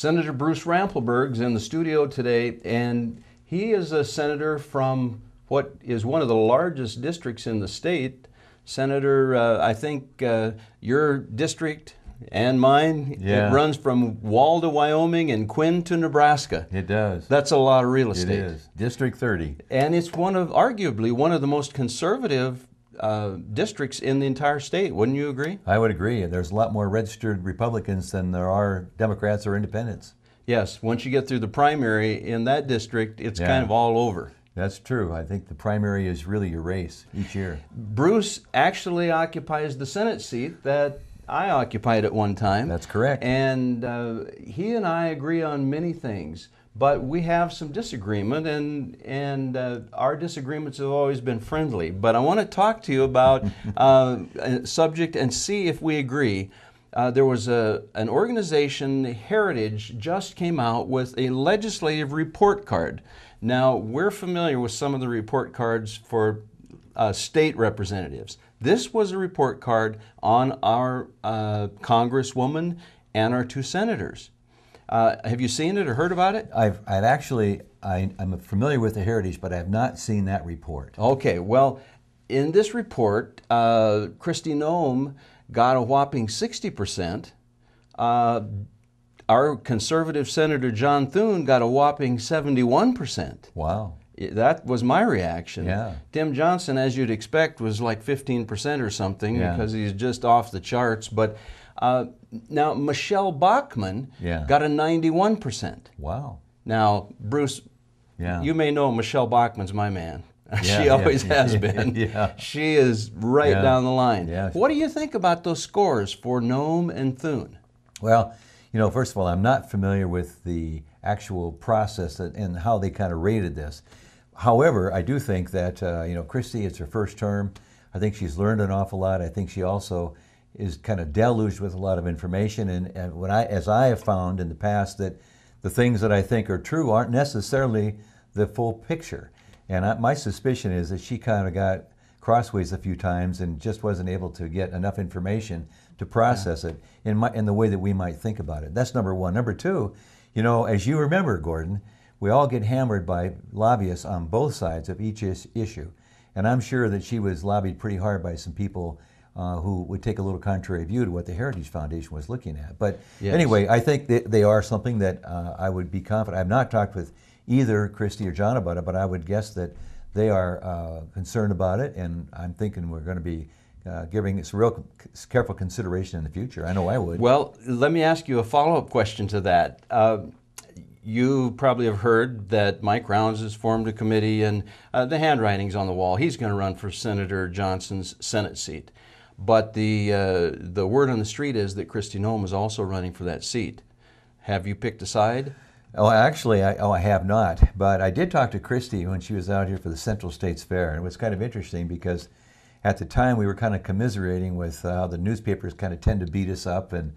Senator Bruce Rampelberg's in the studio today, and he is a senator from what is one of the largest districts in the state. Senator, I think your district and mine, it runs from Waldo, Wyoming and Quinn to Nebraska. It does. That's a lot of real estate. It is. District 30. And it's arguably one of the most conservative districts in the entire state. Wouldn't you agree? I would agree. There's a lot more registered Republicans than there are Democrats or independents. Yes. Once you get through the primary in that district, it's kind of all over. That's true. I think the primary is really your race each year. Bruce actually occupies the Senate seat that I occupied at one time. That's correct. And he and I agree on many things, but we have some disagreement, and our disagreements have always been friendly. But I want to talk to you about a subject and see if we agree. There was an organization, Heritage, just came out with a legislative report card. Now, we're familiar with some of the report cards for state representatives. This was a report card on our Congresswoman and our two senators. Have you seen it or heard about it? I'm familiar with the Heritage, but I have not seen that report. Okay, well, in this report, Kristi Noem got a whopping 60%. Our conservative Senator John Thune got a whopping 71%. Wow. That was my reaction. Yeah. Tim Johnson, as you'd expect, was like 15% or something because he's just off the charts. But now Michelle Bachmann got a 91%. Wow. Now, Bruce, you may know Michelle Bachmann's my man. She always has been. She is right down the line. What do you think about those scores for Noem and Thune? Well, you know, first of all, I'm not familiar with the actual process and how they kind of rated this. However, I do think that, you know, Kristi, it's her first term. I think she's learned an awful lot. I think she also is kind of deluged with a lot of information. And as I have found in the past, that the things that I think are true aren't necessarily the full picture. And my suspicion is that she kind of got crossways a few times and just wasn't able to get enough information to process it in the way that we might think about it. That's number one. Number two, you know, as you remember, Gordon, we all get hammered by lobbyists on both sides of each issue. And I'm sure that she was lobbied pretty hard by some people who would take a little contrary view to what the Heritage Foundation was looking at. But anyway, I think that they are something that I would be confident. I've not talked with either Kristi or John about it, but I would guess that they are concerned about it, and I'm thinking we're going to be giving it some real careful consideration in the future. I know I would. Well, let me ask you a follow-up question to that. You probably have heard that Mike Rounds has formed a committee, and the handwriting's on the wall. He's going to run for Senator Johnson's Senate seat. But the word on the street is that Kristi Noem is also running for that seat. Have you picked a side? Oh, actually, I have not. But I did talk to Kristi when she was out here for the Central States Fair, and it was kind of interesting because at the time we were kind of commiserating with how the newspapers kind of tend to beat us up and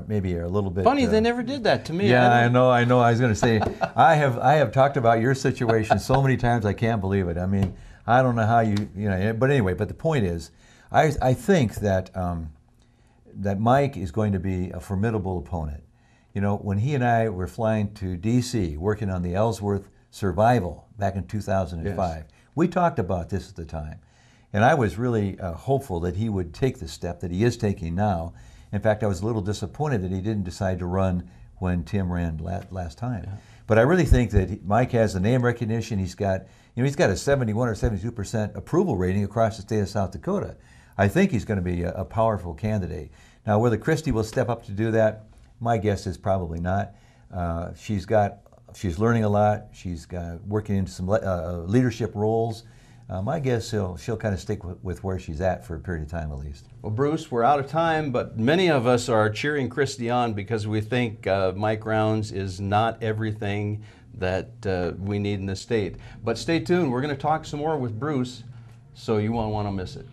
maybe are a little bit funny. They never did that to me. Yeah, I know. I was going to say I have talked about your situation so many times I can't believe it. I mean, I don't know how you know. But anyway, but the point is, I think that that Mike is going to be a formidable opponent. You know, when he and I were flying to D.C. working on the Ellsworth survival back in 2005, we talked about this at the time. And I was really hopeful that he would take the step that he is taking now. In fact, I was a little disappointed that he didn't decide to run when Tim ran last time. But I really think that Mike has the name recognition. He's got a 71 or 72% approval rating across the state of South Dakota. I think he's going to be a powerful candidate. Now, whether Kristi will step up to do that, my guess is probably not. She's learning a lot. She's working into some leadership roles. My guess she'll kind of stick with where she's at for a period of time at least. Well, Bruce, we're out of time, but many of us are cheering Kristi on because we think Mike Rounds is not everything that we need in the state. But stay tuned. We're going to talk some more with Bruce, so you won't want to miss it.